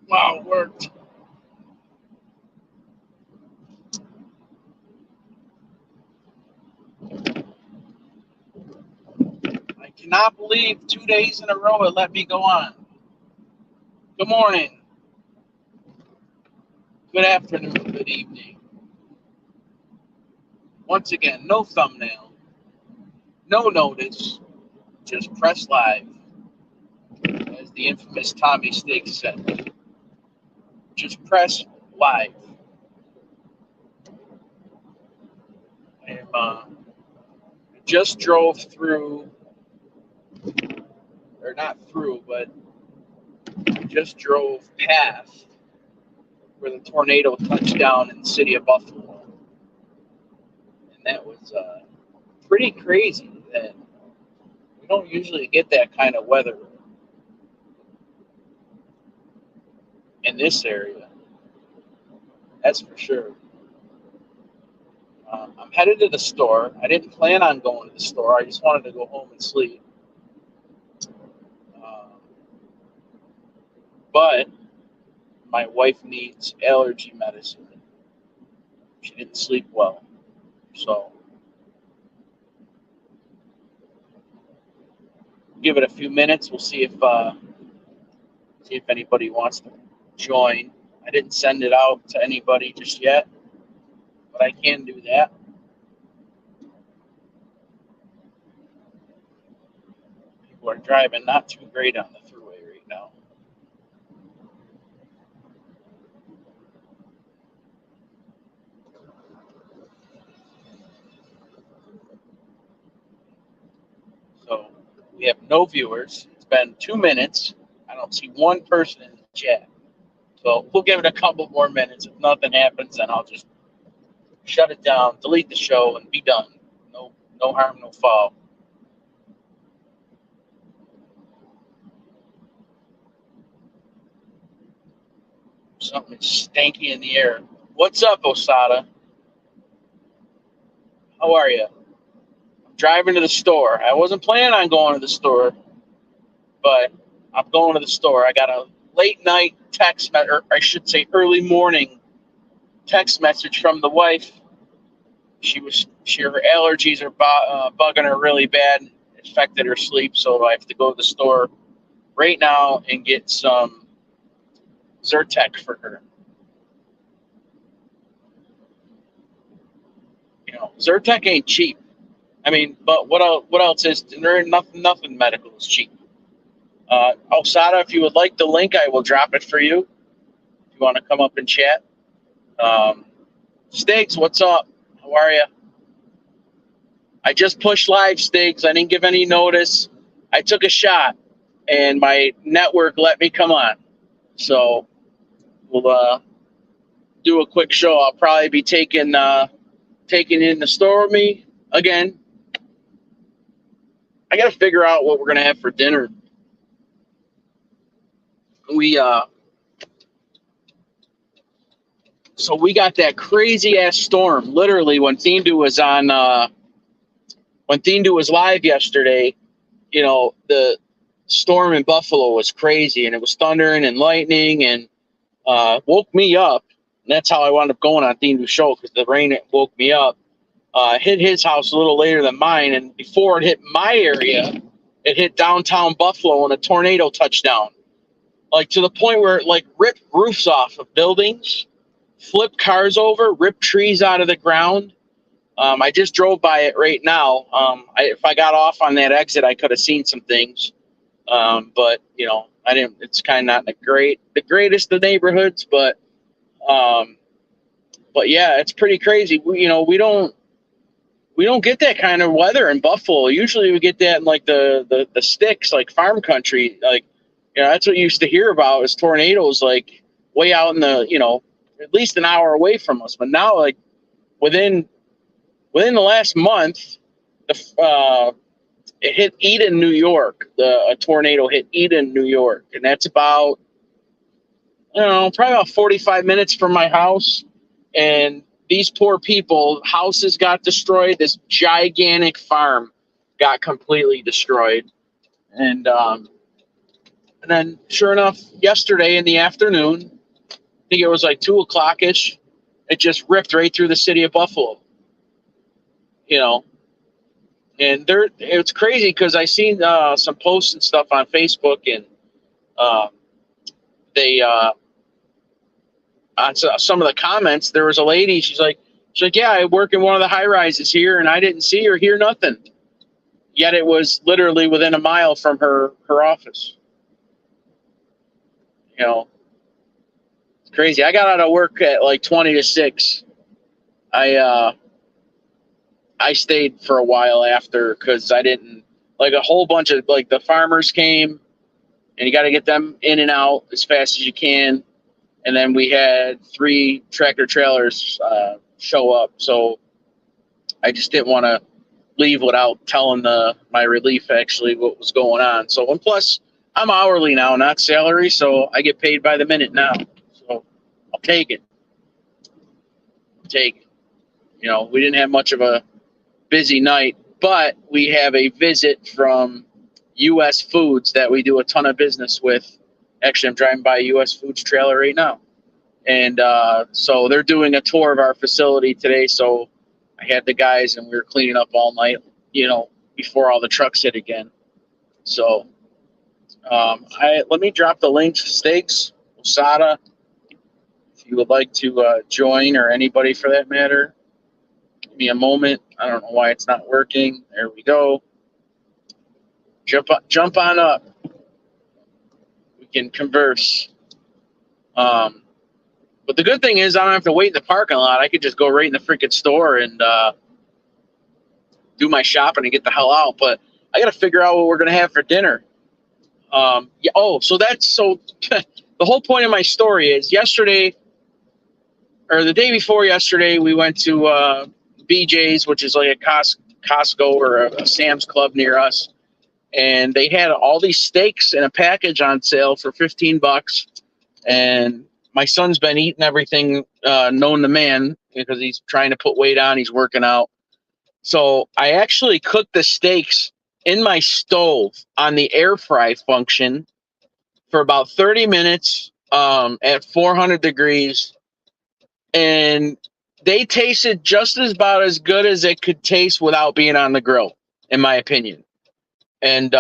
Wow, it worked. I cannot believe 2 days in a row it let me go on. Good morning, good afternoon, good evening. Once again, no thumbnail, no notice, just press live, as the infamous Tommy Stiggs said. Just press live. I just drove through, or not through, but just drove past where the tornado touched down in the city of Buffalo. And that was pretty crazy that we don't usually get that kind of weather in this area. That's for sure. I'm headed to the store. I didn't plan on going to the store. I just wanted to go home and sleep. But my wife needs allergy medicine. She didn't sleep well. So give it a few minutes. We'll see if anybody wants to join. I didn't send it out to anybody just yet, but I can do that. People are driving not too great on the thruway right now. So we have no viewers. It's been 2 minutes. I don't see one person in the chat. So we'll give it a couple more minutes. If nothing happens, then I'll just shut it down, delete the show, and be done. No harm, no foul. Something stanky in the air. What's up, Osada? How are you? I'm driving to the store. I wasn't planning on going to the store, but I'm going to the store. I got a late night text, or I should say early morning text message from the wife. Her allergies are bugging her really bad. It affected her sleep, so I have to go to the store right now and get some Zyrtec for her. You know, Zyrtec ain't cheap. I mean, but what else is there? Nothing medical is cheap. Osada, if you would like the link, I will drop it for you. If you want to come up and chat. Stiggs, what's up? How are you? I just pushed live, Stiggs. I didn't give any notice. I took a shot, and my network let me come on. So we'll do a quick show. I'll probably be taking in the store with me again. I got to figure out what we're gonna have for dinner. So we got that crazy ass storm. Literally, when Thindu was live yesterday, you know, the storm in Buffalo was crazy, and it was thundering and lightning, and woke me up. And that's how I wound up going on Thindu's show, because the rain woke me up. Hit his house a little later than mine, and before it hit my area, it hit downtown Buffalo, and a tornado touched down. Like, to the point where it, like, ripped roofs off of buildings, flipped cars over, ripped trees out of the ground. I just drove by it right now. If I got off on that exit, I could have seen some things. But, you know, I didn't. It's kind of not the greatest of neighborhoods, but yeah, it's pretty crazy. We don't get that kind of weather in Buffalo. Usually we get that in like the sticks, like farm country. Like, you know, that's what you used to hear about is tornadoes, like way out in the, you know, at least an hour away from us. But now, like within the last month, it hit Eden, New York. A tornado hit Eden, New York, and that's about, I don't know, probably about 45 minutes from my house. And these poor people, houses got destroyed. This gigantic farm got completely destroyed. And And then, sure enough, yesterday in the afternoon, I think it was like 2 o'clock ish, it just ripped right through the city of Buffalo. You know, and it's crazy because I seen some posts and stuff on Facebook, and um, they on some of the comments, there was a lady. She's like, yeah, I work in one of the high rises here, and I didn't see or hear nothing. Yet it was literally within a mile from her office. You know, it's crazy. I got out of work at like 20 to 6. I stayed for a while after because I didn't like a whole bunch of like the farmers came and you got to get them in and out as fast as you can. And then we had 3 tractor trailers show up. So I just didn't want to leave without telling my relief actually what was going on. So, and plus, I'm hourly now, not salary, so I get paid by the minute now. So I'll take it. You know, we didn't have much of a busy night, but we have a visit from U.S. Foods that we do a ton of business with. Actually, I'm driving by a U.S. Foods trailer right now. And so they're doing a tour of our facility today. So I had the guys and we were cleaning up all night, you know, before all the trucks hit again. So let me drop the links, Steaks, Osada, if you would like to join, or anybody for that matter. Give me a moment. I don't know why it's not working. There we go. Jump on up. We can converse. But the good thing is I don't have to wait in the parking lot. I could just go right in the freaking store and do my shopping and get the hell out. But I got to figure out what we're going to have for dinner. Yeah. Oh, so the whole point of my story is yesterday or the day before yesterday, we went to BJ's, which is like a Costco or a Sam's Club near us. And they had all these steaks in a package on sale for $15. And my son's been eating everything known to man because he's trying to put weight on. He's working out. So I actually cooked the steaks in my stove on the air fry function for about 30 minutes at 400 degrees. And they tasted just about as good as it could taste without being on the grill, in my opinion. And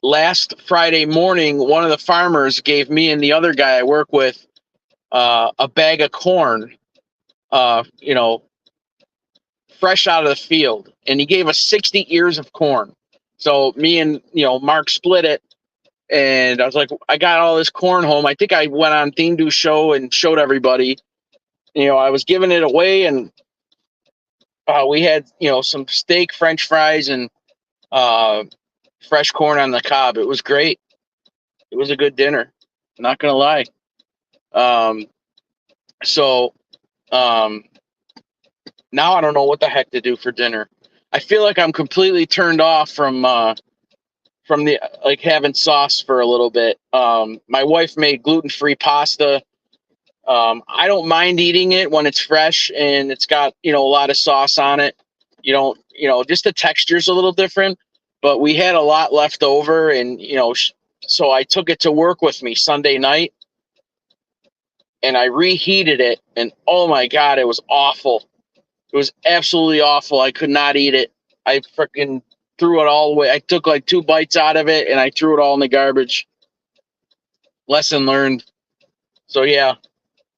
last Friday morning, one of the farmers gave me and the other guy I work with a bag of corn, you know, fresh out of the field. And he gave us 60 ears of corn. So me and, you know, Mark split it. And I was like, I got all this corn home. I think I went on Theme Do Show and showed everybody. You know, I was giving it away, and we had, you know, some steak, French fries, and fresh corn on the cob. It was great. It was a good dinner. Not gonna lie. So now I don't know what the heck to do for dinner. I feel like I'm completely turned off from the like having sauce for a little bit. My wife made gluten-free pasta. I don't mind eating it when it's fresh and it's got, you know, a lot of sauce on it. You don't, you know, just the texture's a little different, but we had a lot left over, and, you know, so I took it to work with me Sunday night and I reheated it, and oh my God, it was awful. It was absolutely awful. I could not eat it. I freaking threw it all away. I took like 2 bites out of it and I threw it all in the garbage. Lesson learned. So yeah,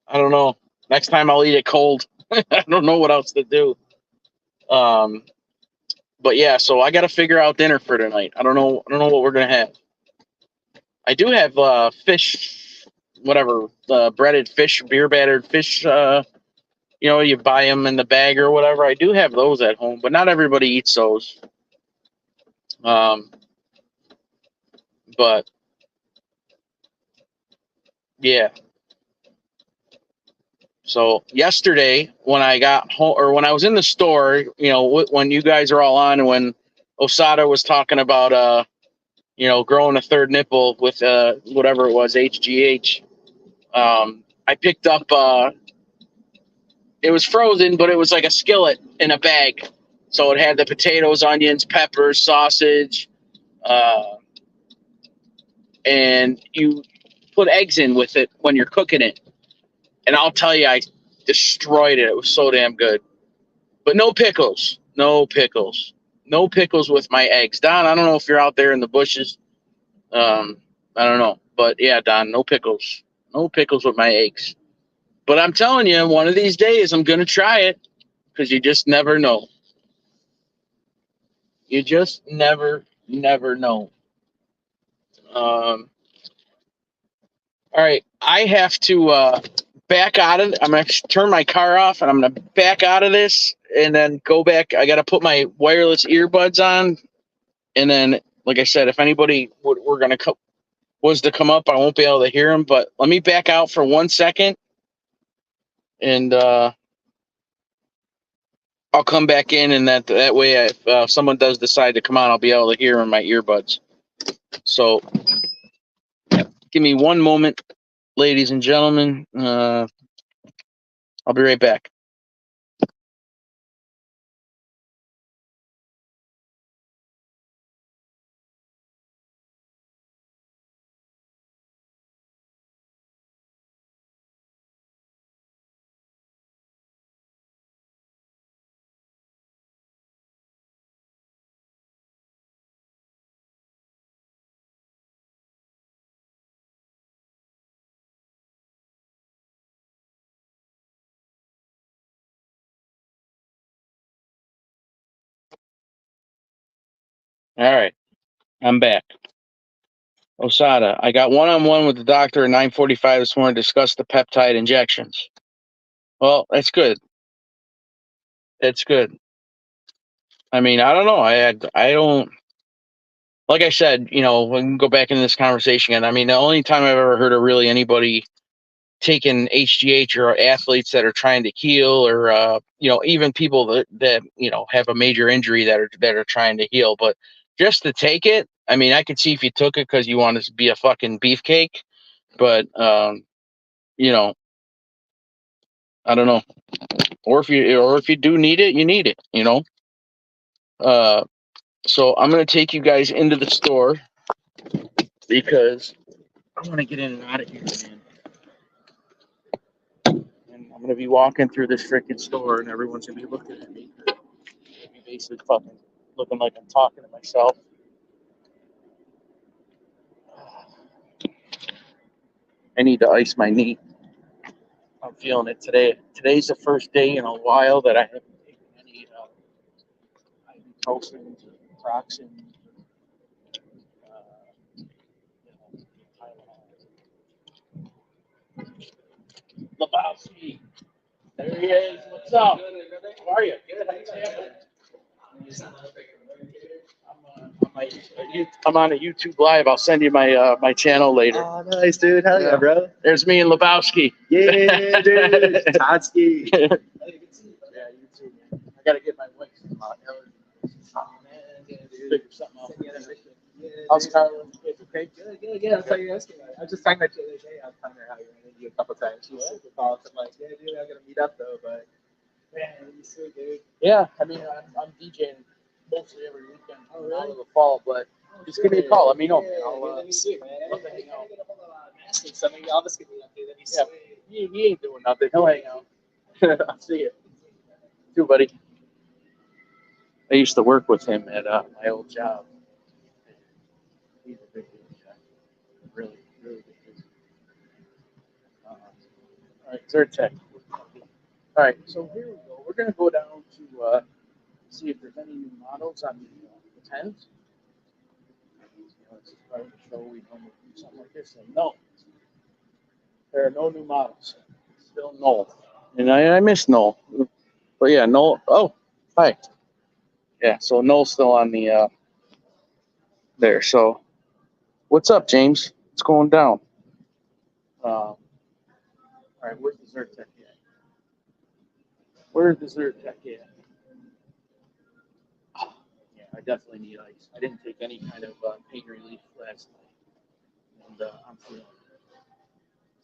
I don't know. Next time I'll eat it cold. I don't know what else to do. But yeah, so I got to figure out dinner for tonight. I don't know what we're gonna have. I do have fish, whatever, breaded fish, beer battered fish. You know, you buy them in the bag or whatever. I do have those at home, but not everybody eats those. But yeah. So yesterday when I got home, or when I was in the store, you know, when you guys are all on, and when Osada was talking about, you know, growing a third nipple with whatever it was, HGH, I picked up. It was frozen, but it was like a skillet in a bag. So it had the potatoes, onions, peppers, sausage, and you put eggs in with it when you're cooking it. And I'll tell you, I destroyed it. It was so damn good. But no pickles. No pickles. No pickles with my eggs. Don, I don't know if you're out there in the bushes. I don't know. But yeah, Don, no pickles. No pickles with my eggs. But I'm telling you, one of these days I'm going to try it because you just never know. You just never know. Um, all right. I have to back out of it. I'm going to turn my car off and I'm going to back out of this and then go back. I got to put my wireless earbuds on. And then, like I said, if anybody were going to was to come up, I won't be able to hear them. But let me back out for 1 second and I'll come back in. And that way, if someone does decide to come on, I'll be able to hear in my earbuds. So give me one moment, ladies and gentlemen. I'll be right back. All right, I'm back. Osada, I got one-on-one with the doctor at 9:45 this morning to discuss the peptide injections. Well, that's good. It's good. I mean, I don't know. I don't. Like I said, we can go back into this conversation. And I mean, the only time I've ever heard of really anybody taking HGH or athletes that are trying to heal, or even people that have a major injury that are trying to heal, but just to take it. I mean, I could see if you took it because you wanted to be a fucking beefcake, but I don't know. Or if you do need it, you need it. So I'm gonna take you guys into the store because I want to get in and out of here, man. And I'm gonna be walking through this freaking store, and everyone's gonna be looking at me. I'll be basically fucking looking like I'm talking to myself. I need to ice my knee. I'm feeling it today. Today's the first day in a while that I haven't taken any ibuprofen, Proxen, Lebowski. There he is. What's up? How are you? Good. How you doing? I'm on a YouTube live. I'll send you my channel later. Oh, nice, dude. Hell yeah, bro. There's me and Lebowski. Yeah, dude. Totsky. Yeah, you too, man. I gotta get my wife some figure something out. How's Carla? It's okay. Good. That's how you're asking. I was just talking about you the other day. I was telling her how you're in India a couple times. She was super calls. I'm like, yeah, dude, I'm gonna meet up though, but man, you sweet, dude. Yeah, I mean, I'm DJing mostly every weekend out of the fall, but just give me a call. Let me know. That'd be sweet, man. Love to hang out. So maybe I'll just get me up there. That'd be sweet. He ain't doing nothing. He'll hang out. I'll see you. Too, buddy. I used to work with him at my old job. He's a big guy. Really good dude. All right, Zyrtec. All right, so here we go. We're gonna go down to see if there's any new models on the 10s. This is part of the show. We normally do something like this. And no, there are no new models. Still Noel. And I miss Noel. But yeah, Noel. Oh, hi. Yeah, so Noel's still on the there. So what's up, James? What's going down? All right, where's the Zyrtec at? Where's the Zyrtec at? Yeah, I definitely need ice. I didn't take any kind of pain relief last night, and I'm feeling it.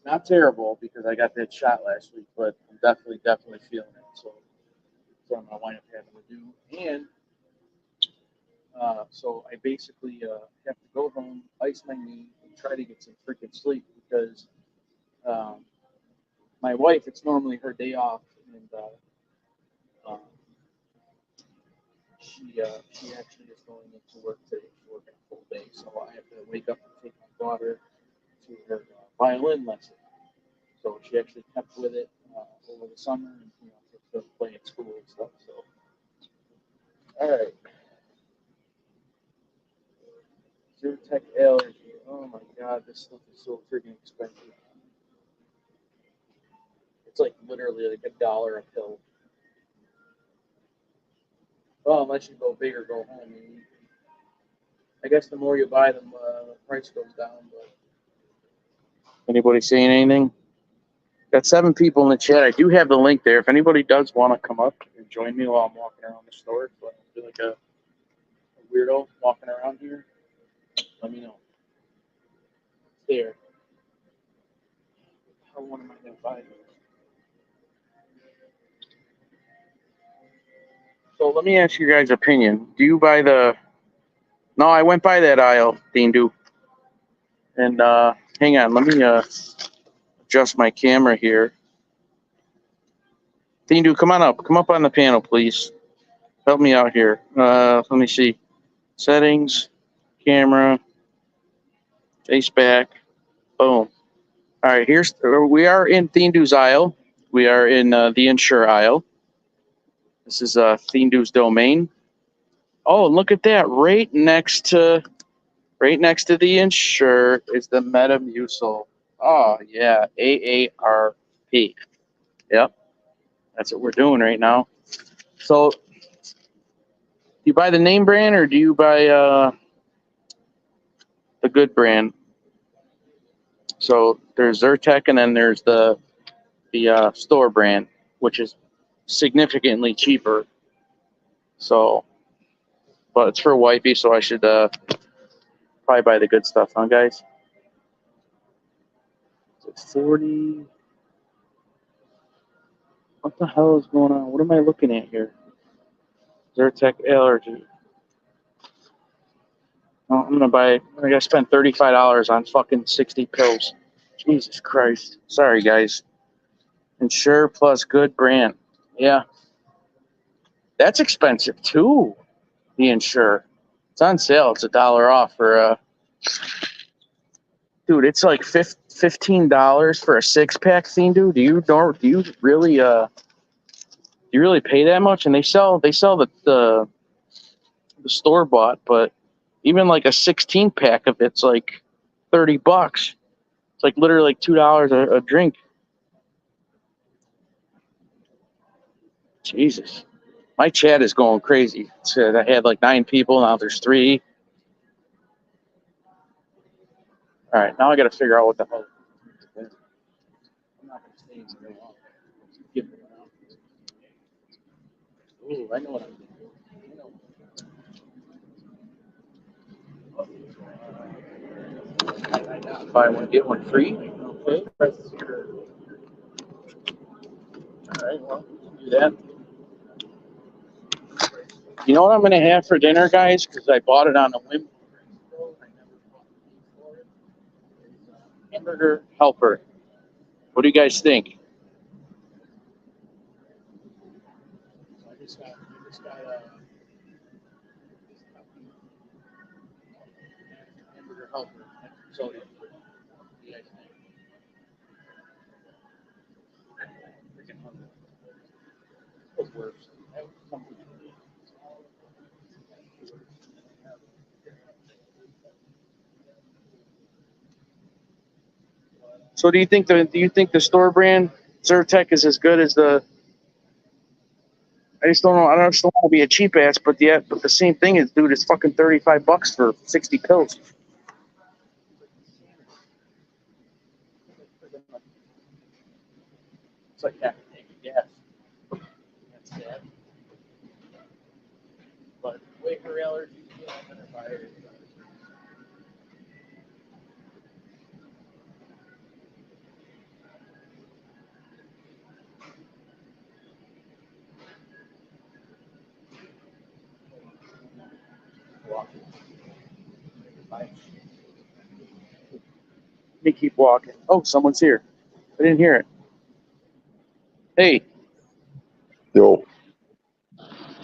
Not terrible because I got that shot last week, but I'm definitely feeling it. So that's what I'm gonna wind up having to do. And so I basically have to go home, ice my knee, try to get some freaking sleep because my wife, it's normally her day off, and um, she actually is going into work today. She's working a full day, so I have to wake up and take my daughter to her violin lesson. So she actually kept with it over the summer, and to play at school and stuff. So, all right, Zyrtec allergy. Oh my God, this stuff is so freaking expensive. It's like literally like $1 a pill. Well, unless you go big or go home. I guess the more you buy, the price goes down. But anybody saying anything? Got 7 people in the chat. I do have the link there. If anybody does want to come up and join me while I'm walking around the store, so I don't feel like a weirdo walking around here, let me know. It's there. How one am I going to buy? So let me ask you guys' opinion. Do you buy the... No, I went by that aisle, Dean Do. And hang on, let me adjust my camera here. Dean Do, come on up. Come up on the panel, please. Help me out here. Let me see. Settings, camera, face back. Boom. All right, we are in Dean Do's aisle. We are in the Ensure aisle. This is Dean Do's domain. Oh, look at that! Right next to the Ensure is the Metamucil. Oh yeah, AARP. Yep, that's what we're doing right now. So, do you buy the name brand or do you buy the good brand? So there's Zyrtec, and then there's the store brand, which is significantly cheaper. So, but it's for wifey, so I should probably buy the good stuff, huh, guys? 40. What the hell is going on? What am I looking at here? Zyrtec allergy. Oh, I'm gonna buy. I gotta spend $35 on fucking 60 pills. Jesus Christ. Sorry, guys. Ensure plus good brand. Yeah, that's expensive too. The Ensure. It's on sale. It's $1 off for dude. It's like $15 for a 6-pack thing, dude. Do you really pay that much? And they sell the store bought, but even like a 16-pack of it's like $30. It's like literally like $2 a drink. Jesus, my chat is going crazy. I had like 9 people, now there's 3. All right, now I got to figure out what the hell. I'm not gonna stay in very long. Give it around. Ooh, I know what I'm doing. Buy one get one free. Okay. All right, well, we can do that. You know what I'm gonna have for dinner, guys? Because I bought it on a whim. Hamburger helper. What do you guys think? I just got hamburger helper. So, what do you guys think? Freaking hungry. What's worse? So do you think the store brand Zyrtec is as good as the? I just don't know. I just don't want to be a cheap ass, but the same thing is, dude, it's fucking $35 for 60 pills. It's like half a tank of gas. That's sad. But Waker allergies, yeah, I'm gonna buy it. me keep walking. Oh, someone's here. I didn't hear it. Hey, Yo,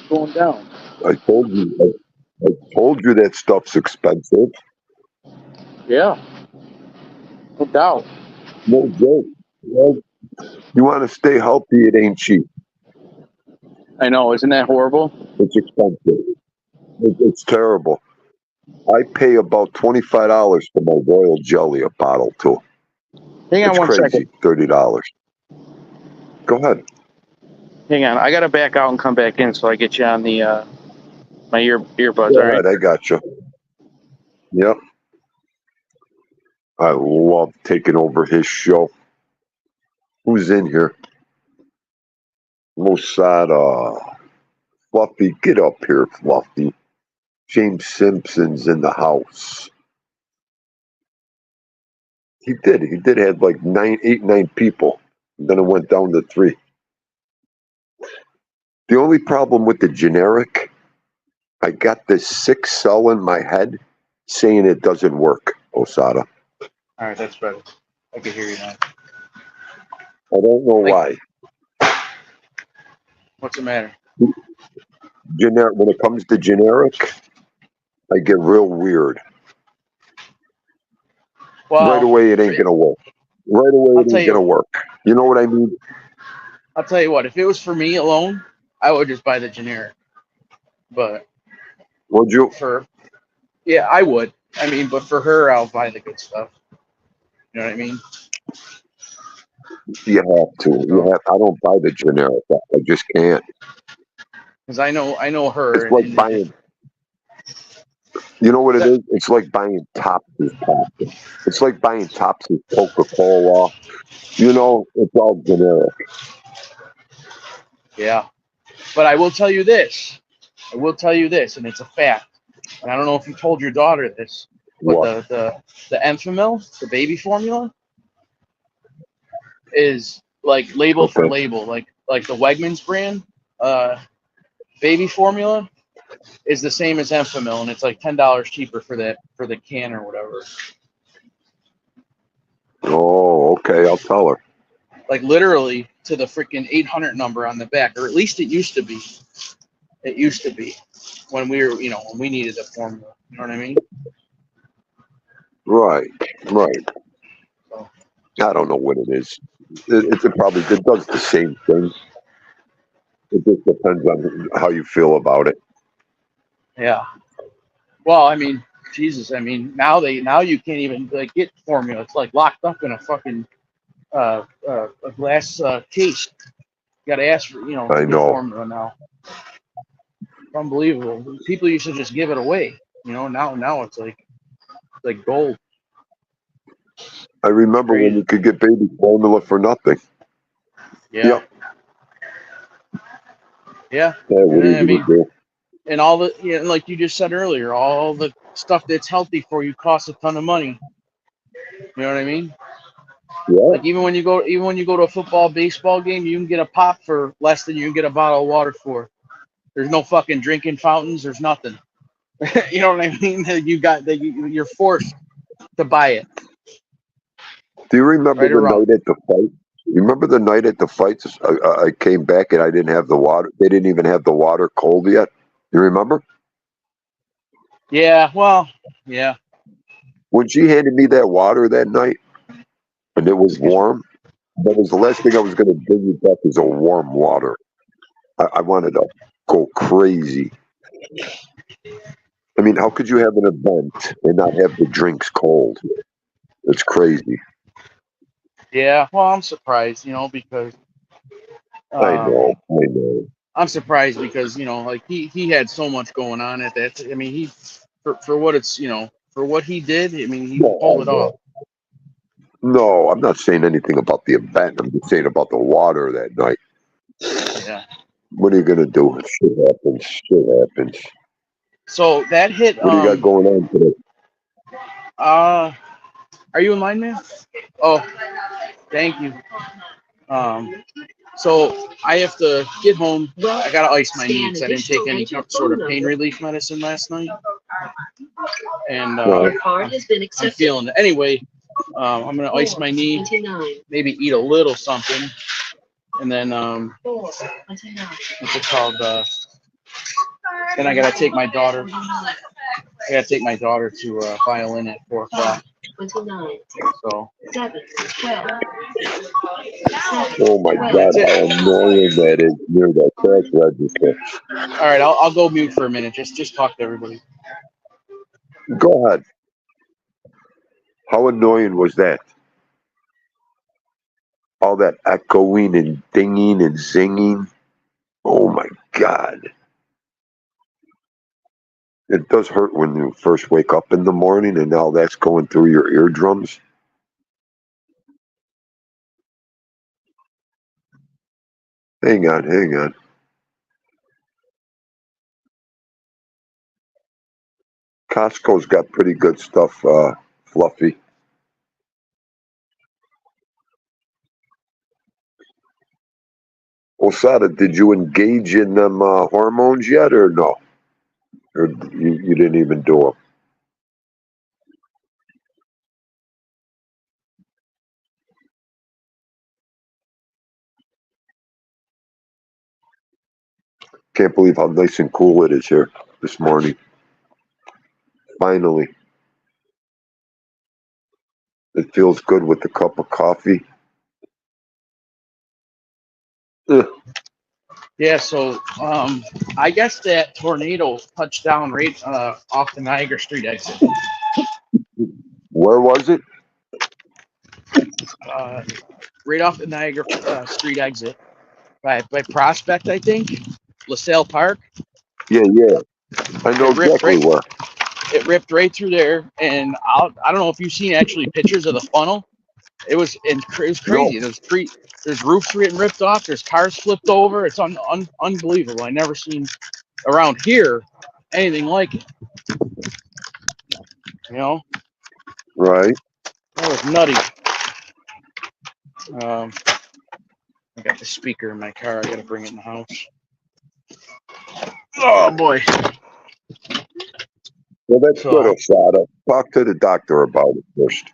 going down. I told you. I told you that stuff's expensive. Yeah, no doubt. No joke. Well, you want to stay healthy, it ain't cheap. I know. Isn't that horrible? It's expensive. It's terrible. I pay about $25 for my royal jelly, a bottle too. Hang on It's one crazy. second. $30. Go ahead. Hang on. I gotta back out and come back in so I get you on the my earbuds. Go All right. ahead. I got you. Yep. I love taking over his show. Who's in here? Mosada. Fluffy, get up here, Fluffy. James Simpson's in the house. He did have like 9 people. And then it went down to 3. The only problem with the generic, I got this sick cell in my head saying it doesn't work, Osada. All right, that's better. I can hear you now. I don't know why. What's the matter? Generic, when it comes to generic, I get real weird. Well, Right away, it ain't gonna work. Right away, I'll it tell ain't you- gonna work. You know what I mean? I'll tell you what. If it was for me alone, I would just buy the generic. But Would you? yeah, I would. I mean, but for her, I'll buy the good stuff. You know what I mean? You have to. You have. I don't buy the generic. I just can't. Because I know her. It's like buying. You know what it is? It's like buying Tops's pop. It's like buying Tops's Coca-Cola. You know, it's all generic. Yeah. But I will tell you this. And it's a fact. And I don't know if you told your daughter this, but What? the Enfamil, the baby formula, is like label for label, like the Wegmans brand, baby formula is the same as Enfamil, and it's like $10 cheaper for the can or whatever. Oh, okay. I'll tell her. Like literally to the freaking 800 number on the back, or at least it used to be. It used to be when we were, when we needed the formula. You know what I mean? Right. So, I don't know what it is. It does the same thing. It just depends on how you feel about it. yeah. Well, I mean, Jesus, I mean, now you can't even get formula. It's like locked up in a fucking a glass case. You got to ask for I know. formula now. Unbelievable. People used to just give it away. Now it's like gold. I remember when you could get baby formula for nothing. Yeah. Yep. Yeah. What are you gonna do? And all the like you just said earlier, all the stuff that's healthy for you costs a ton of money. You know what I mean? Yeah. Like even when you go to a football, baseball game, you can get a pop for less than you can get a bottle of water for. There's no fucking drinking fountains. There's nothing. You know what I mean? You're forced to buy it. Do you remember Right or the wrong? night at the fight? You remember the night at the fights? I came back and I didn't have the water. They didn't even have the water cold yet. You remember? Yeah. Well. Yeah. When she handed me that water that night, and it was warm, that was the last thing I was going to bring you back is a warm water. I wanted to go crazy. I mean, how could you have an event and not have the drinks cold? It's crazy. Yeah. Well, I'm surprised, because I know. I'm surprised because like he had so much going on at that. I mean, he for what it's for what he did. I mean, he pulled it off. No, I'm not saying anything about the event. I'm just saying about the water that night. Yeah. What are you gonna do? Shit happens. So that hit. What do you got going on today? Are you in line, man? Oh, thank you. So I have to get home. I gotta ice my knees. I didn't take any sort of pain relief medicine last night, and I'm feeling it. Anyway, I'm gonna ice my knee, 29, maybe eat a little something, and then 4, 29, what's it called? Then I gotta take my daughter. I gotta take my daughter to violin at 4 o'clock. 29, So 7, 12, 7, Oh my 12, God, how annoying that is near that cash register. all right, I'll go mute for a minute. Just talk to everybody. Go ahead. How annoying was that? All that echoing and dinging and zinging. Oh my God. It does hurt when you first wake up in the morning and now that's going through your eardrums. Hang on, hang on. Costco's got pretty good stuff, Fluffy. Osada, did you engage in them hormones yet or no? Or you didn't even do them? Can't believe how nice and cool it is here this morning. Finally. It feels good with a cup of coffee. Ugh. Yeah, so I guess that tornado touched down right off the Niagara Street exit. Where was it? Right off the Niagara Street exit by Prospect, I think. LaSalle Park. Yeah. I know It ripped exactly right. where. It ripped right through there, and I don't know if you've seen actually pictures of the funnel. It was crazy. No. There's roofs getting ripped off. There's cars flipped over. It's unbelievable. I never seen around here anything like it. You know, Right. that was nutty. I got the speaker in my car. I gotta bring it in the house. Oh boy. Well, that's good, Osada. Talk to the doctor about it first.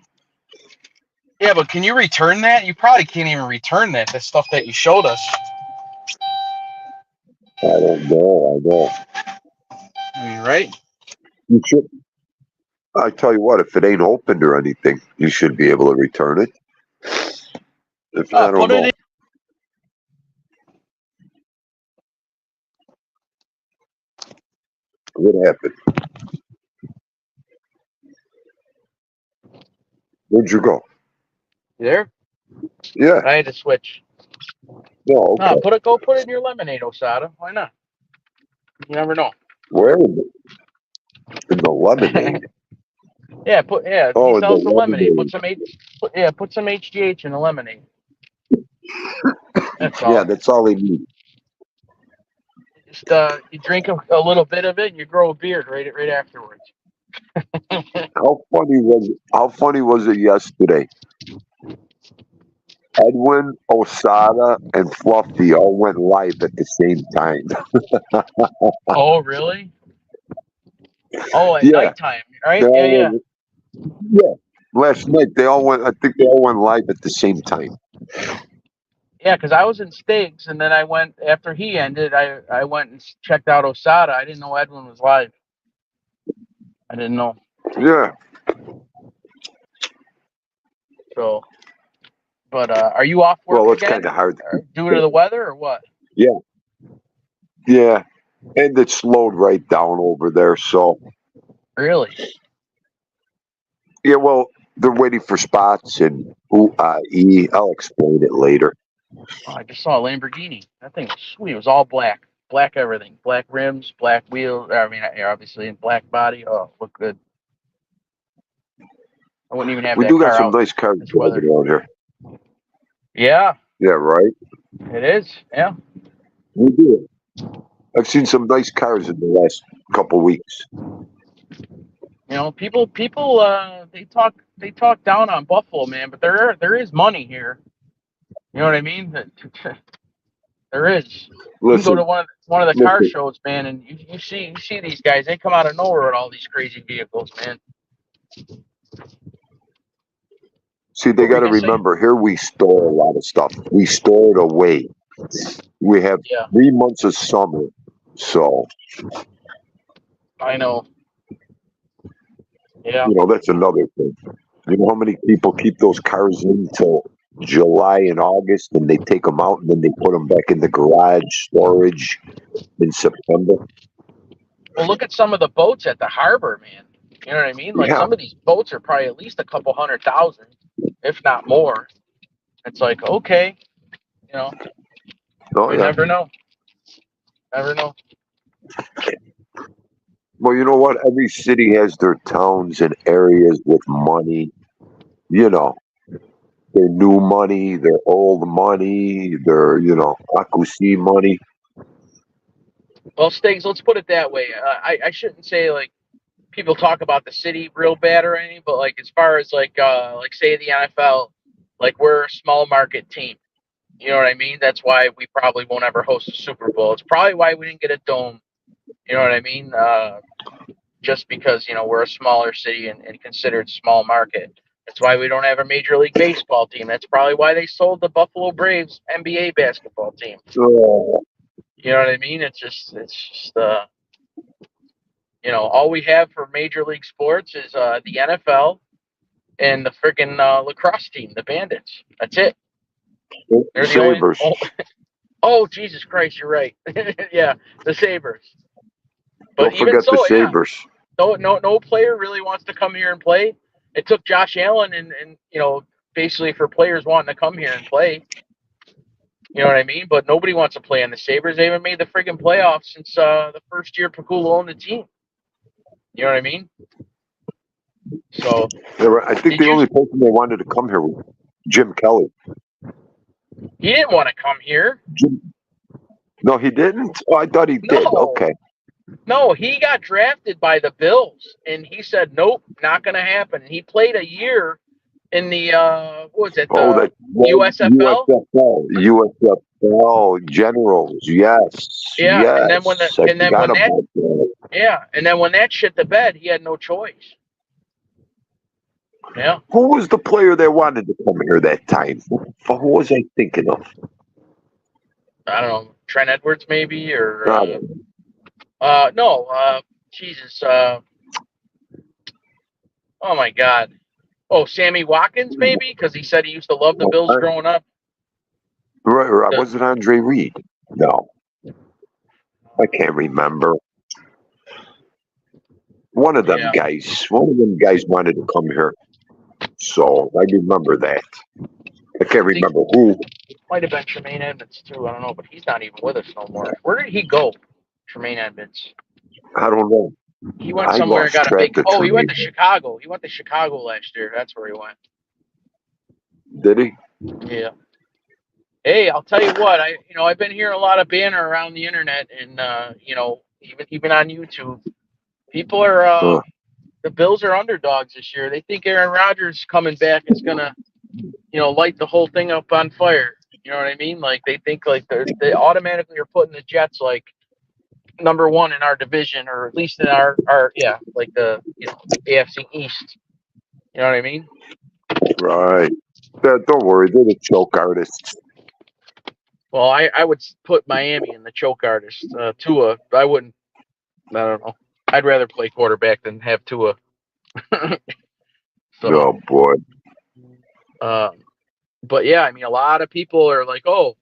Yeah, but can you return that? You probably can't even return that. That stuff that you showed us. I don't know. I mean, right? You should. I tell you what, if it ain't opened or anything, you should be able to return it. If I don't Put it know. in. What happened? Where'd you go? You there? Yeah. I had to switch. No. Okay. Go put it in your lemonade, Osada. Why not? You never know. Where is it? In the lemonade. Yeah, Oh, he in sells the the lemonade. lemonade. Put some HGH in the lemonade. That's all. Yeah, that's all they need. Just you drink a little bit of it and you grow a beard right afterwards. How funny was it yesterday? Edwin, Osada, and Fluffy all went live at the same time. Oh, really? Oh, at Yeah. nighttime, right? They all Yeah. went- yeah. Last night I think they all went live at the same time. Yeah, because I was in Stiggs, and then I went after he ended. I went and checked out Osada. I didn't know Edwin was live. I didn't know. Yeah. So, but are you off work Well, it's again kind of hard. due to the weather or what? Yeah. And it slowed right down over there. So, Really? yeah, well, they're waiting for spots and I'll explain it later. Oh, I just saw a Lamborghini. That thing was sweet. It was all black, black everything, black rims, black wheels. I mean, obviously, in black body. Oh, looked good. I wouldn't even have We that do got car some out nice cars this weather. driving around here. Yeah, Yeah, right? it is. Yeah. We do. I've seen some nice cars in the last couple weeks. You know, people, they talk down on Buffalo, man, but there is money here. You know what I mean? There is. You can Listen, go to one of the car listen. shows, man, and you see these guys. They come out of nowhere with all these crazy vehicles, man. See, they What were got to you gonna say? remember here we store a lot of stuff. We store it away. We have Yeah, 3 months of summer, so I know. Yeah. that's another thing. You know how many people keep those cars in till July and August, and they take them out and then they put them back in the garage storage in September. Well, look at some of the boats at the harbor, man. You know what I mean? Like Yeah, some of these boats are probably at least a couple 100,000, if not more. It's like, okay, you know, oh we yeah. never know. Never know. Well, you know what? Every city has their towns and areas with money. You know, their new money, their old money, their Akusi money. Well, Stiggs, let's put it that way. I shouldn't say like people talk about the city real bad or anything, but like as far as like say the NFL, like we're a small market team. You know what I mean? That's why we probably won't ever host a Super Bowl. It's probably why we didn't get a dome. You know what I mean? Just because we're a smaller city and considered small market. That's why we don't have a Major League Baseball team. That's probably why they sold the Buffalo Braves NBA basketball team. Oh, You know what I mean? It's just all we have for Major League sports is the NFL and the freaking lacrosse team, the Bandits. That's it. They're the only. Sabres. Oh, Jesus Christ, you're right. Yeah, the Sabres. But Don't even forget the so, yeah, Sabres. no player really wants to come here and play. It took Josh Allen and basically for players wanting to come here and play. You know what I mean? But nobody wants to play on the Sabres. They haven't made the freaking playoffs since the first year Pakula owned the team. You know what I mean? So I think the only person they wanted to come here was Jim Kelly. he didn't want to come here. No, he didn't. Oh, I thought he did. No. Okay. No, he got drafted by the Bills, and he said, "Nope, not going to happen." He played a year in the what was it? The USFL. USFL Generals. Yes. Yeah, Yes. and then when that that. yeah, and then when that shit the bed, he had no choice. Yeah, Who was the player that wanted to come here that time? Who was I thinking of? I don't know, Trent Edwards maybe or I no, Jesus, oh my God, oh Sammy Watkins maybe because he said he used to love the Bills growing up. Right. Was it Andre Reed? No. I can't remember. One of them guys wanted to come here. So I remember that. I can't remember who. Might have been Tremaine Edmonds too. I don't know, but he's not even with us no more. Where did he go? Tremaine Edmonds. I don't know. He went somewhere and got a big. Oh, he went to Chicago. He went to Chicago last year. That's where he went. Did he? Yeah. Hey, I'll tell you what. I've been hearing a lot of banter around the internet, and even on YouTube. People are the Bills are underdogs this year. They think Aaron Rodgers coming back is gonna, light the whole thing up on fire. You know what I mean? Like they think like they automatically are putting the Jets like number one in our division, or at least in our like the AFC East. You know what I mean? Right. Don't worry, they're the choke artists. Well, I would put Miami in the choke artist. Tua, I wouldn't. I don't know. I'd rather play quarterback than have Tua. Oh boy. But yeah, I mean, a lot of people are like, oh,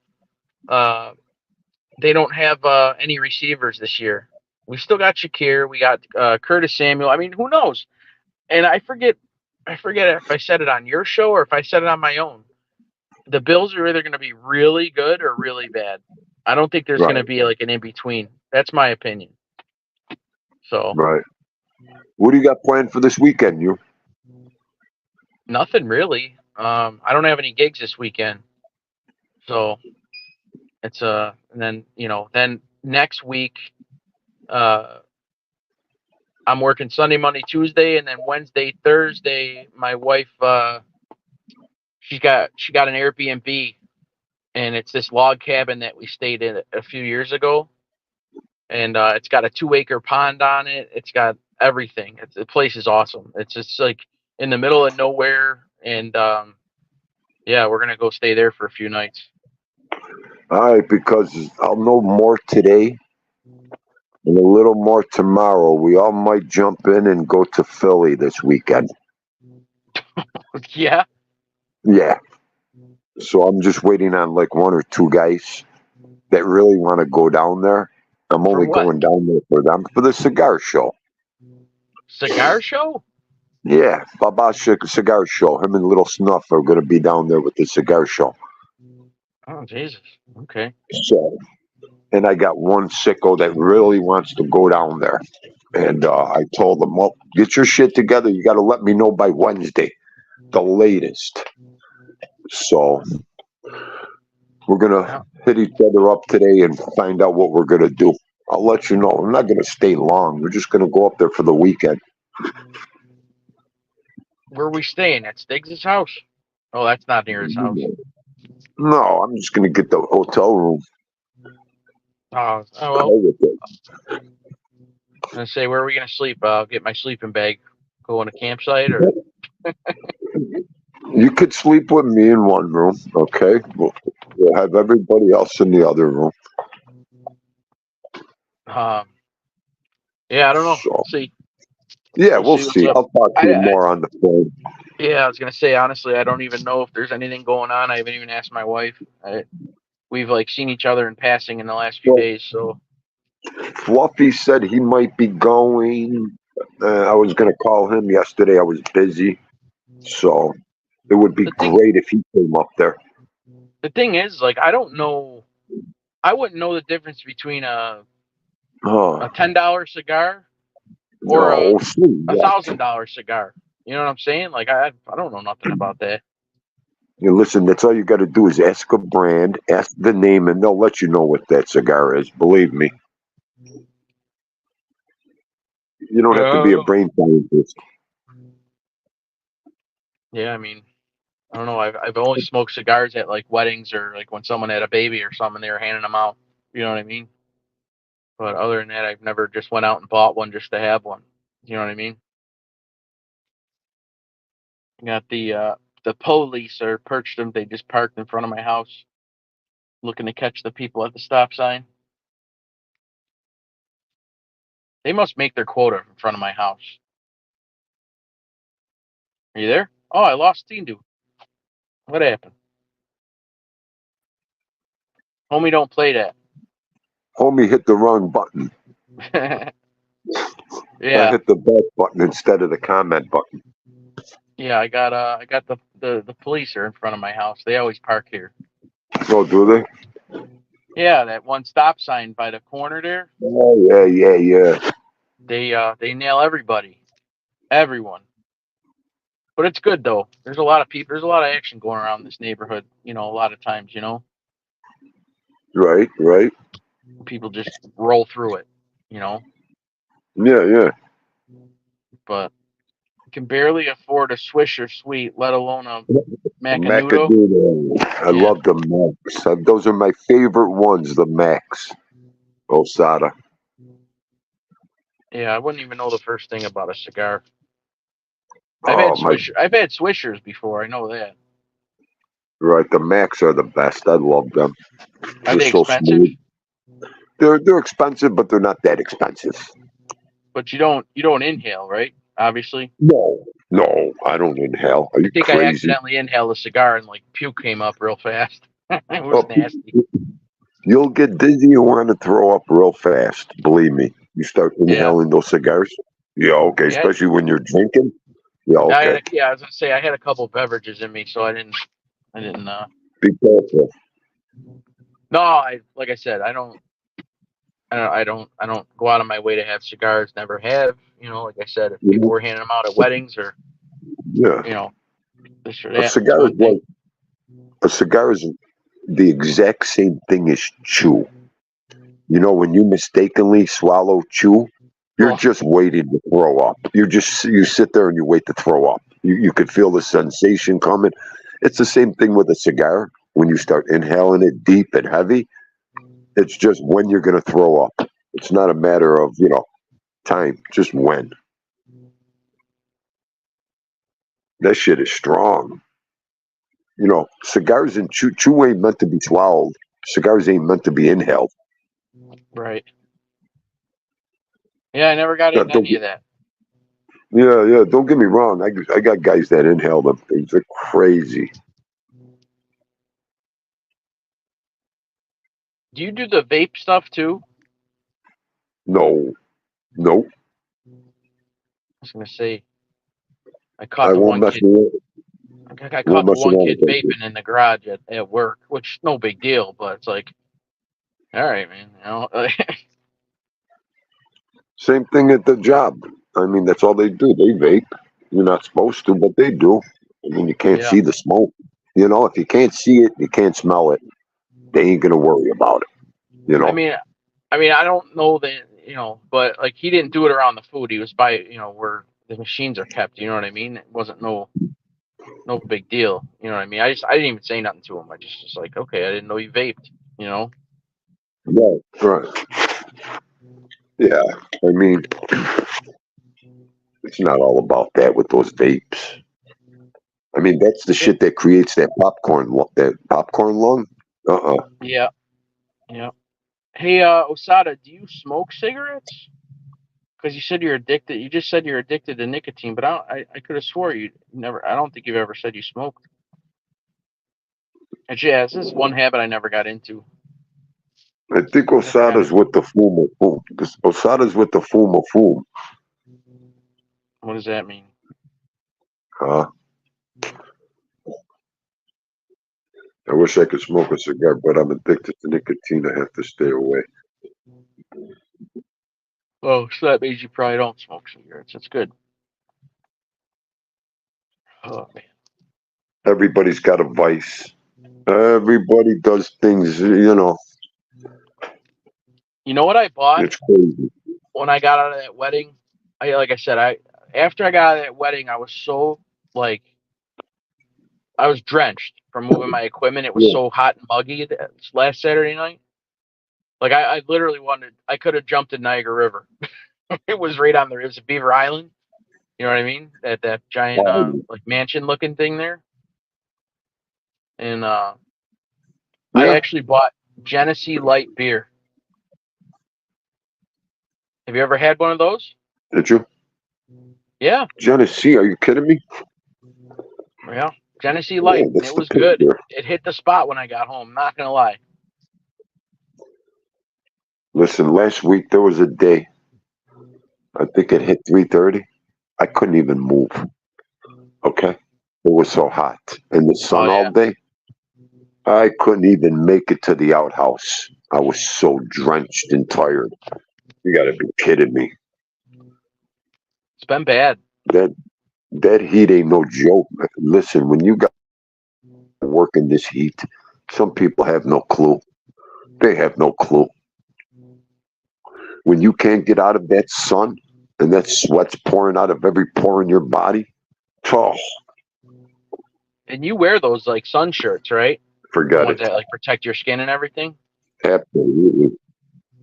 they don't have any receivers this year. We still got Shakir. We got Curtis Samuel. I mean, who knows? And I forget if I said it on your show or if I said it on my own. The Bills are either going to be really good or really bad. I don't think there's going to be like an in between. That's my opinion. So right. What do you got planned for this weekend? You? Nothing really. I don't have any gigs this weekend, so it's and then then next week, I'm working Sunday, Monday, Tuesday, and then Wednesday, Thursday. My wife, she got an Airbnb, and it's this log cabin that we stayed in a few years ago, and it's got a 2-acre pond on it. It's got everything. The place is awesome. It's just like in the middle of nowhere, and Yeah, we're gonna go stay there for a few nights. All right, because I'll know more today and a little more tomorrow. We all might jump in and go to Philly this weekend. Yeah. Yeah. So I'm just waiting on like one or two guys that really want to go down there. I'm For only what? going down there for them for the cigar show. Cigar show? Yeah, Baba Cigar Show. Him and Little Snuff are going to be down there with the cigar show. Oh Jesus. Okay. So, and I got one sicko that really wants to go down there. And I told him, well, get your shit together. You got to let me know by Wednesday, the latest. So we're going to Now, hit each other up today and find out what we're going to do. I'll let you know. I'm not going to stay long. We're just going to go up there for the weekend. where are we staying? At Stiggs' house? Oh, that's not near his house. No, I'm just going to get the hotel room. Oh Hell well. with it. I'm gonna say, where are we gonna sleep? I'll get my sleeping bag. Go on a campsite, or You could sleep with me in one room, okay? We'll have everybody else in the other room. um, yeah, I don't know. So, We'll see. yeah, We'll we'll see what's see. up. I'll talk to you more on the phone. Yeah, I was gonna say, honestly, I don't even know if there's anything going on. I haven't even asked my wife. We've like seen each other in passing in the last few Well, days, so Fluffy said he might be going. I was going to call him yesterday. I was busy. So it would be the thing great if he came up there. the thing is, like, I don't know. I wouldn't know the difference between a Oh, $10 cigar or no, see a that. $1,000 cigar. You know what I'm saying? Like, I don't know nothing about that. You listen, that's all you got to do is ask a brand, ask the name, and they'll let you know what that cigar is. Believe me. You don't have to be a Oh. brain scientist. Yeah, I mean, I don't know. I've only smoked cigars at like weddings or like when someone had a baby or something, they were handing them out. You know what I mean? But other than that, I've never just went out and bought one just to have one. You know what I mean? Got the police are perched them. They just parked in front of my house, looking to catch the people at the stop sign. They must make their quota in front of my house. Are you there? Oh, I lost Tindu. What happened? Homie, don't play that. Homie hit the wrong button. I Yeah, hit the back button instead of the comment button. yeah. I got the police are in front of my house. They always park here. Oh, do they? Yeah, that one stop sign by the corner there. Oh, yeah. They nail everybody, everyone. But it's good though. There's a lot of people. There's a lot of action going around this neighborhood. You know, a lot of times, Right. people just roll through it. You know, Yeah. but you can barely afford a Swisher Sweet, let alone a Macanudo. Macanudo. I Yeah, love the Max. Those are my favorite ones, the Max. Osada. yeah. I wouldn't even know the first thing about a cigar. Oh, my. I've had Swishers before. I know that. Right, the Max are the best. I love them. Are They're they so expensive? smooth. They're expensive, but they're not that expensive. But you don't inhale, right? Obviously. No, I don't inhale. Are I you think I crazy? accidentally inhaled a cigar and like puke came up real fast. It was Oh, nasty. you'll get dizzy and want to throw up real fast. Believe me. You start Yeah, inhaling those cigars. Yeah, okay. yeah. Especially when you're drinking. Yeah, okay. I was gonna say I had a couple beverages in me, so I didn't. I didn't. Be careful. No, like I said, I don't go out of my way to have cigars. Never have. You know, like I said, if You people know? were handing them out at weddings or Yeah. this or A that, it's cigar is one thing. like a cigar is the exact same thing as chew. You know, when you mistakenly swallow chew, you're Oh, just waiting to throw up. You sit there and you wait to throw up. You could feel the sensation coming. It's the same thing with a cigar. When you start inhaling it deep and heavy, it's just when you're going to throw up. It's not a matter of, time, just when. That shit is strong. You know, cigars and chew ain't meant to be swallowed. Cigars ain't meant to be inhaled. Right. Yeah, I never got Yeah, into any of that. yeah. Don't get me wrong. I got guys that inhale them things. They're crazy. Do you do the vape stuff too? No, nope. I was gonna say, I I caught the won't one mess kid. with it. I Won't caught the mess one around kid with that shit. vaping in the garage at work, which no big deal, but it's like, all right, man. You know, Same thing at the job. I mean, that's all they do. They vape. You're not supposed to, but they do. I mean, you can't yeah. see the smoke. You know, if you can't see it, you can't smell it. They ain't gonna worry about it. You I know. mean, I don't know that, you know, but like he didn't do it around the food. He was by, you know, where the machines are kept. You know what I mean? It wasn't no big deal. You know what I mean? I didn't even say nothing to him. I just was like, okay, I didn't know you vaped. You know? Right. Right. Yeah. I mean, it's not all about that with those vapes. I mean, that's the Yeah. shit that creates that popcorn lung. Yeah. Yeah. Hey, Osada, do you smoke cigarettes? Because you said you're addicted. You just said you're addicted to nicotine, but I could have swore you never. I don't think you've ever said you smoked. And yeah, this is one habit I never got into. I think Never got Osada's into. with the Fuma Foom. Osada's with the Fuma Foom. What does that mean? Huh? I wish I could smoke a cigar, but I'm addicted to nicotine. I have to stay away. Oh, so that means you probably don't smoke cigarettes. That's good. Oh man. Everybody's got a vice. Everybody does things, you know. You know what I bought It's crazy. when I got out of that wedding? Like I said, after I got out of that wedding, I was so like I was drenched from moving my equipment. It was Yeah. so hot and muggy that last Saturday night. Like I literally I could have jumped in Niagara River. It was right on there. It was Beaver Island. You know what I mean? That giant like mansion looking thing there. And I Yeah. actually bought Genesee light beer. Have you ever had one of those? Did you? Yeah. Genesee, are you kidding me? Yeah. Genesee Yeah, light. And that's it the was good. picture. It hit the spot when I got home, not gonna lie. Listen, last week there was a day. I think it hit 3:30. I couldn't even move. Okay, it was so hot in the Oh sun all yeah. day. I couldn't even make it to the outhouse. I was so drenched and tired. You got to be kidding me. It's been bad. That that heat ain't no joke. Listen, when you got to work in this heat, some people have no clue. They have no clue. When you can't get out of that sun and that sweat's pouring out of every pore in your body, oh, And you wear those like sun shirts, right? The forget ones it. that like protect your skin and everything. Absolutely.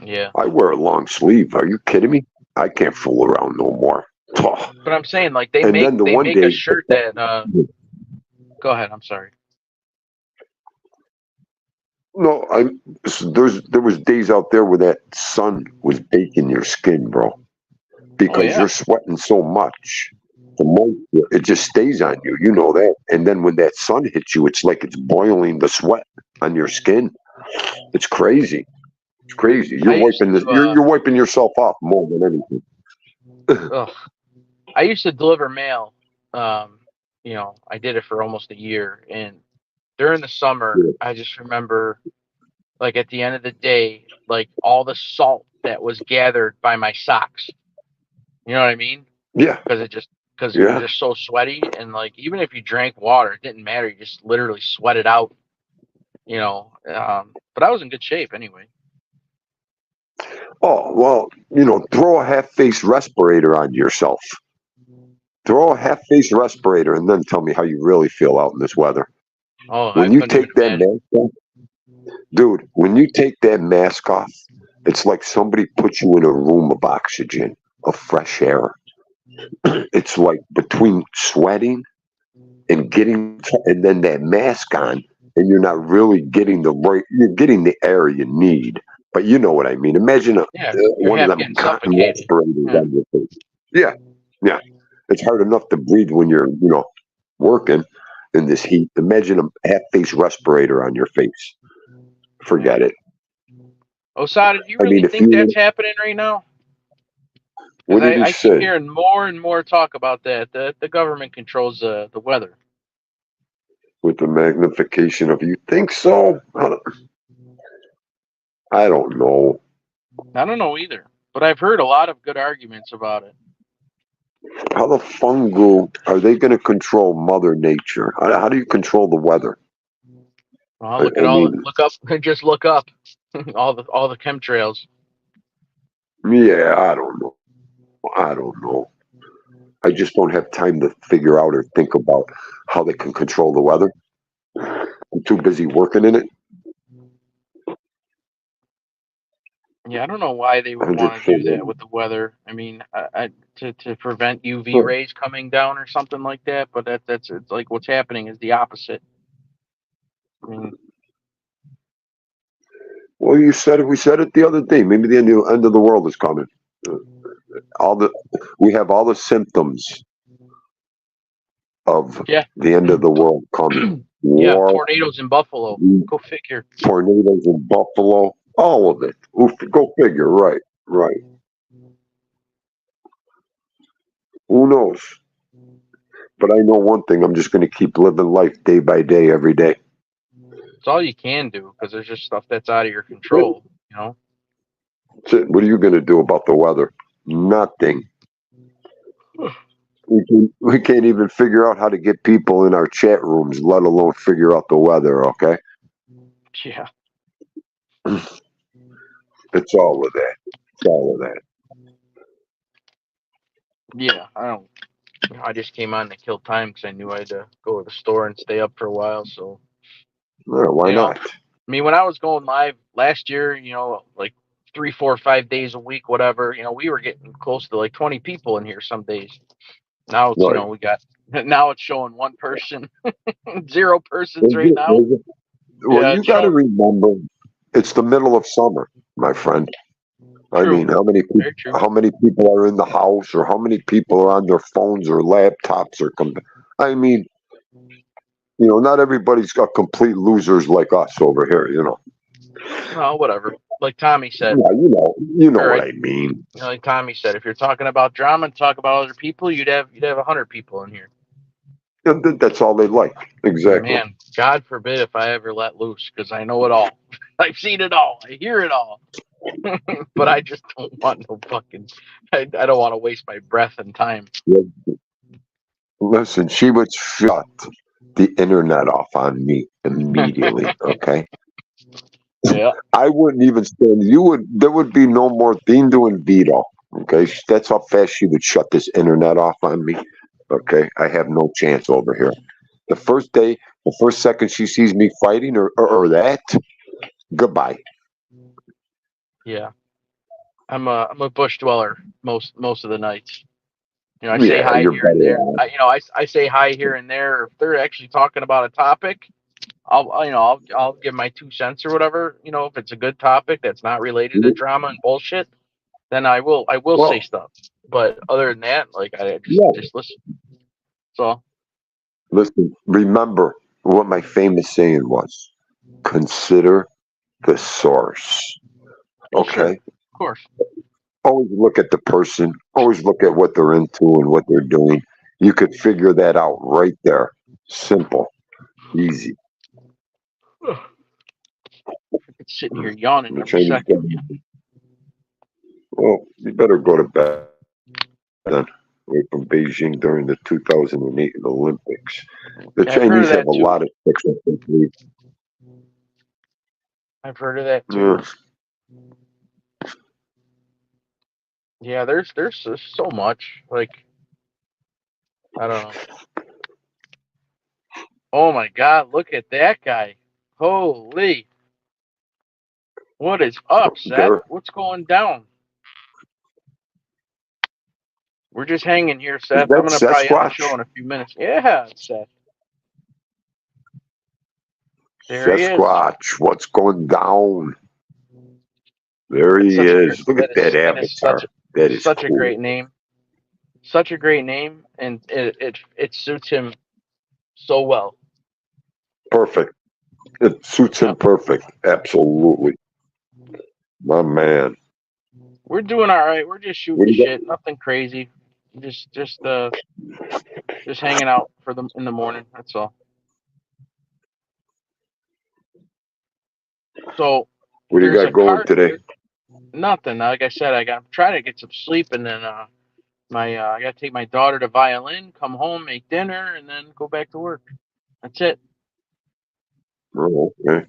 Yeah. I wear a long sleeve. Are you kidding me? I can't fool around no more. Oh. But I'm saying like they And then the one make a day, shirt that go ahead, I'm sorry. no, there was days out there where that sun was baking your skin, bro, Oh because yeah. you're sweating so much. The moisture, it just stays on you. You know that. And then when that sun hits you, it's like it's boiling the sweat on your skin. It's crazy. It's crazy. I used to You're wiping yourself off more than anything. ugh. I used to deliver mail. You know, I did it for almost a year, and during the summer, Yeah. I just remember, like at the end of the day, like all the salt that was gathered by my socks. You know what I mean? Yeah. Because you're Yeah. just so sweaty, and like even if you drank water, it didn't matter. You just literally sweat it out. You know, but I was in good shape anyway. Oh, well, throw a half face respirator on yourself. Throw a half face respirator and then tell me how you really feel out in this weather. Oh, I When you couldn't even take that imagine. mask off, dude, when you take that mask off, it's like somebody put you in a room of oxygen, of fresh air. It's like between sweating and and then that mask on, and you're not really getting you're getting the air you need. But you know what I mean. Imagine Yeah, you're one of half them getting cotton suffocated. respirators Yeah. on your face. Yeah, yeah. It's hard enough to breathe when you're, working in this heat. Imagine a half-face respirator on your face. Forget it. Osada, do you I really mean, if think that's you, happening right now? what Because did he I keep say? hearing more and more talk about that. The government controls the weather. With the magnification of, you think so? I don't know. I don't know either, but I've heard a lot of good arguments about it. How the fungal are they going to control Mother Nature? How do you control the weather? Well, look I at mean, look up, just look up all the chemtrails. yeah, I don't know. I don't know. I just don't have time to figure out or think about how they can control the weather. I'm too busy working in it. Yeah, I don't know why they would want to do that 100%. with the weather. I mean, to prevent UV rays coming down or something like that. But that's it's like what's happening is the opposite. I mean, Well, you said it. We said it the other day. Maybe the end of the world is coming. We have all the symptoms of yeah, the end of the world coming. yeah, War, tornadoes in Buffalo. Go figure. tornadoes in Buffalo, all of it. Go figure. Right, right. Who knows? But I know one thing. I'm just going to keep living life day by day, every day. It's all you can do because there's just stuff that's out of your control. You know. That's it. What are you going to do about the weather? Nothing. We can't even figure out how to get people in our chat rooms, let alone figure out the weather. Okay, Yeah. it's all of that. It's all of that. Yeah. I just came on to kill time because I knew I had to go to the store and stay up for a while. So Why you know. not? I mean, when I was going live last year, like 3, 4, 5 days a week, whatever, we were getting close to like 20 people in here some days. Now it's, Right. now it's showing one person, 0 persons right now. Well, Yeah, you got to remember, it's the middle of summer, my friend. I true. mean, Very true. how many people are in the house, or how many people are on their phones or laptops I mean, not everybody's got complete losers like us over here. Well, whatever. Like Tommy said, Yeah, you know or what I mean. like Tommy said, if you're talking about drama and talk about other people, you'd have 100 people in here. That's all they like. Exactly. Man, God forbid if I ever let loose, because I know it all. I've seen it all. I hear it all. But I just don't want no fucking. I don't want to waste my breath and time. Listen, she would shut the internet off on me immediately. Okay. Yeah. I wouldn't even stand. There would be no more Dean doing veto. Okay. That's how fast she would shut this internet off on me. Okay. I have no chance over here. The first second she sees me fighting or that, goodbye. Yeah. I'm a bush dweller most of the nights. I say Yeah, hi you're here and better there. off. I say hi here and there. If they're actually talking about a topic, I'll give my 2 cents or whatever. If it's a good topic that's not related to drama and bullshit, then I will say Well, stuff. But other than that, like I yeah. just listen. So Listen, remember what my famous saying was: consider the source. well, sure, Okay. of course. Always look at the person. Always look at what they're into and what they're doing. You could figure that out right there. Simple, easy. Sitting here yawning The every Chinese second. government. Well, you better go to bed then. Away from Beijing during the 2008 Olympics. The I've heard of Chinese have that a too. lot of tricks up their sleeve. I've heard of that too. Yeah. Yeah, there's so much. Like I don't know. Oh my God, look at that guy. Holy. What is up, Seth? There, What's going down? We're just hanging here, is Seth. I'm that gonna probably end the Sasquatch? show in a few minutes. Yeah, Seth. There he is. Sasquatch, what's going down? There he Such a is. great, Look at that that is avatar. That is such a cool. great name. Such a great name, and it suits him so well. Perfect. It suits him Yep. perfect. Absolutely. My man. We're doing all right. We're just What shooting do you got? shit. Nothing crazy. Just hanging out for them in the morning. That's all. So What do you there's got a going car. today? Nothing. Like I said, I'm trying to get some sleep, and then I got to take my daughter to violin, come home, make dinner, and then go back to work. That's it. Oh, okay.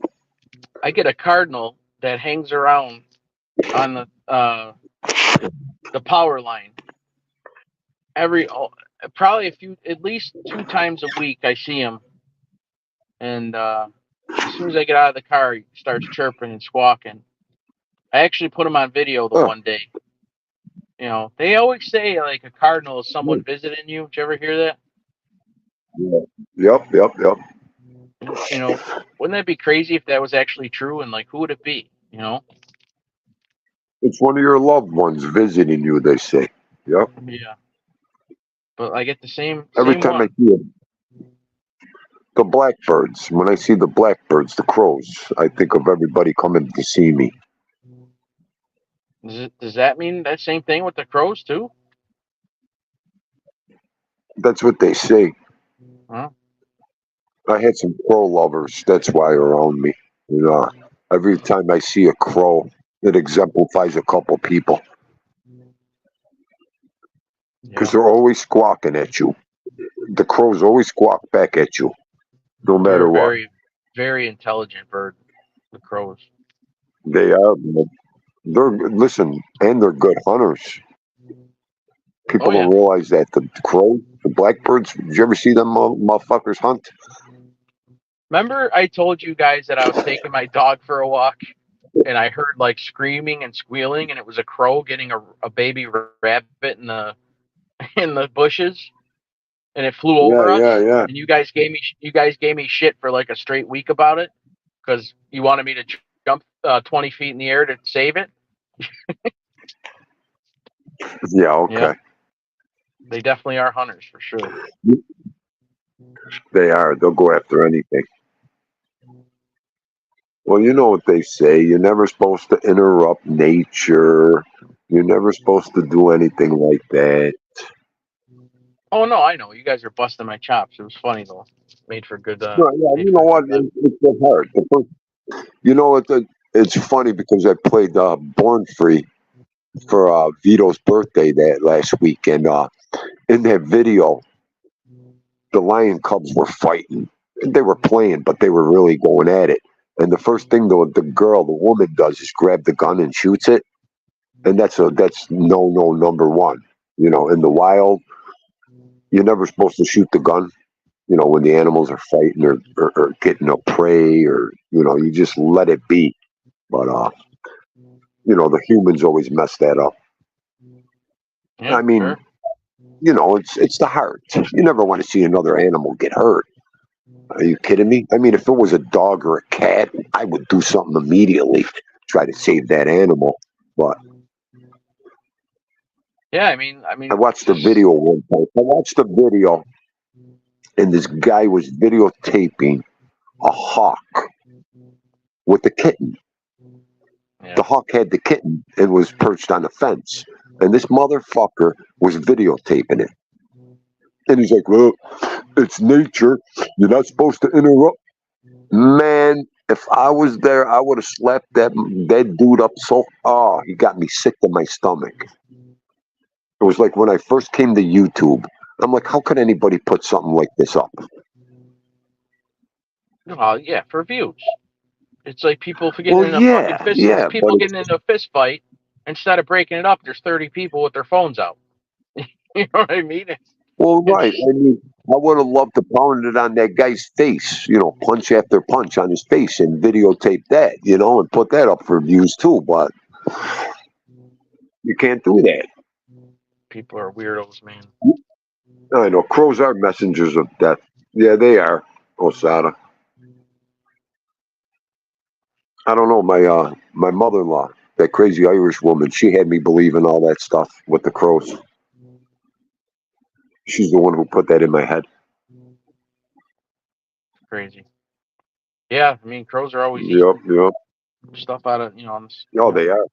I get a cardinal that hangs around on the power line probably at least 2 times a week. I see him, and as soon as I get out of the car, he starts chirping and squawking. I actually put him on video the Huh. one day. You know, they always say like a cardinal is someone visiting you. Did you ever hear that? Yeah. Yep. You know, wouldn't that be crazy if that was actually true? And like, who would it be? You know? It's one of your loved ones visiting you, they say. Yep. Yeah. But I get the same Every time I one. see the blackbirds, when I see the blackbirds, the crows, I think of everybody coming to see me. Does that mean that same thing with the crows too? That's what they say. Huh? I had some crow lovers, that's why, around me. You know, every time I see a crow, it exemplifies a couple people. Because Yeah. they're always squawking at you. The crows always squawk back at you, no They're matter a what. very, very intelligent bird, the crows. They are. Listen, and they're good hunters. People Oh yeah. don't realize that the crows, the blackbirds. Did you ever see them motherfuckers hunt? Remember I told you guys that I was taking my dog for a walk and I heard like screaming and squealing and it was a crow getting a baby rabbit in the bushes and it flew over us Yeah. and you guys gave me shit for like a straight week about it because you wanted me to jump 20 feet in the air to save it. Yeah, okay. Yeah, they definitely are hunters for sure. They are. They'll go after anything. Well, you know what they say. You're never supposed to interrupt nature. You're never supposed to do anything like that. Oh no, I know you guys are busting my chops. It was funny though. Made for good. No, yeah, Made you for know a what? good. It's hard. You know what? It's funny because I played Born Free for Vito's birthday that last week, and in that video, the lion cubs were fighting. They were playing, but they were really going at it. And the first thing the woman does is grab the gun and shoots it, and that's no number one. You know, in the wild, you're never supposed to shoot the gun. You know, when the animals are fighting or getting a prey, or you just let it be. But the humans always mess that up. Yeah, I mean, sure. it's the heart. You never want to see another animal get hurt. Are you kidding me? I mean, if it was a dog or a cat, I would do something immediately, try to save that animal. But Yeah, I mean, I watched the video one time. I watched the video, and this guy was videotaping a hawk with a kitten. Yeah. The hawk had the kitten and was perched on a fence, and this motherfucker was videotaping it. And he's like, "Well, it's nature. You're not supposed to interrupt." Man, if I was there, I would have slapped that dude up so. Oh, he got me sick to my stomach. It was like when I first came to YouTube. I'm like, how could anybody put something like this up? Yeah, for views. It's like people getting Well, in a fucking yeah, fist. It's yeah, but people getting into a fist fight. Instead of breaking it up, there's 30 people with their phones out. You know what I mean? well, right. It's I mean, I would have loved to pound it on that guy's face, punch after punch on his face and videotape that, and put that up for views too. But you can't do that. people are weirdos, man. I know crows are messengers of death. Yeah, they are, Osada. I don't know. My mother-in-law, that crazy Irish woman, she had me believe in all that stuff with the crows. She's the one who put that in my head. Crazy. Yeah, I mean, crows are always Yep, eating yep. stuff out of, on this. Oh, they are.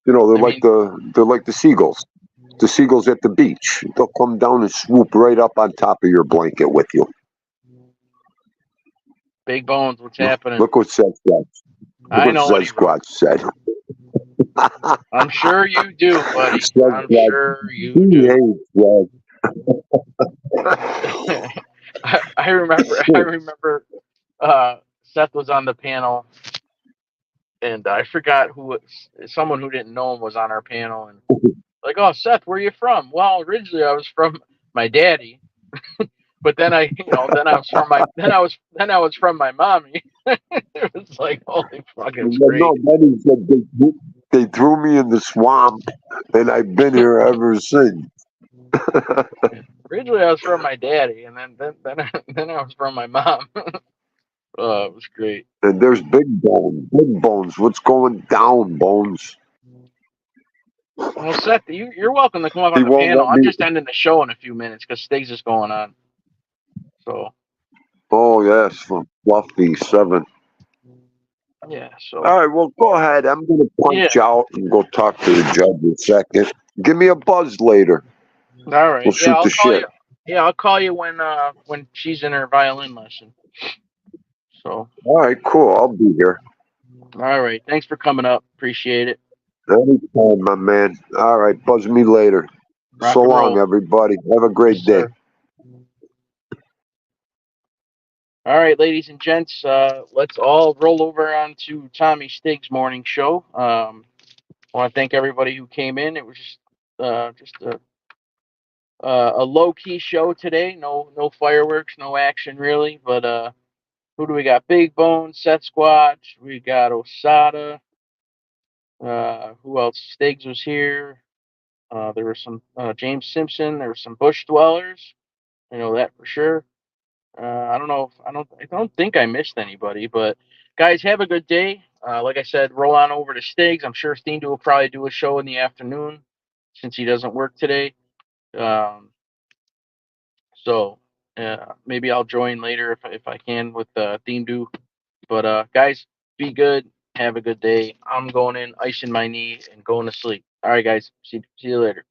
You know, I mean, they're like the seagulls. The seagulls at the beach. They'll come down and swoop right up on top of your blanket with you. Big Bones, what's happening? Look what Sasquatch. Look I what know what he wrote. Sasquatch said. I'm sure you do, buddy. I'm Sasquatch, sure you he do. hates I remember Seth was on the panel, and I forgot someone who didn't know him was on our panel, and like, oh, Seth, where are you from? Well, originally I was from my daddy, but then I was from my mommy. It was like, holy fuck, it's Well, great. no, then he said they threw me in the swamp, and I've been here ever since. Originally I was from my daddy, and then I was from my mom. Oh, it was great. And there's Big Bones. Big Bones, what's going down, Bones? Well, Seth, you're welcome to come up He on the won't panel. let I'm me. just ending the show in a few minutes because Stiggs is going on. So Oh yes, from Fluffy 7. yeah, All right, well, go ahead. I'm gonna punch out and go talk to the judge in a second. Give me a buzz later. all right. We'll Yeah, shoot the shit. I'll call you when she's in her violin lesson. So All right, cool. I'll be here. all right. Thanks for coming up. Appreciate it. Anytime, my man. All right, buzz me later. Rock So and long, roll. everybody. Have a great Yes, day. sir. All right, ladies and gents, let's all roll over onto Tommy Stiggs' morning show. I want to thank everybody who came in. It was just a low key show today. No fireworks, no action really. But who do we got? Big Bone, Seth Squatch. We got Osada. Who else? Stiggs was here. There was some James Simpson. There were some bush dwellers. I know that for sure. I don't know. I don't think I missed anybody. But guys, have a good day. Like I said, roll on over to Stiggs. I'm sure Steendu will probably do a show in the afternoon since he doesn't work today. So maybe I'll join later if I can with Theme Do. But guys, be good. Have a good day. I'm going in, icing my knee, and going to sleep. All right, guys. See you later.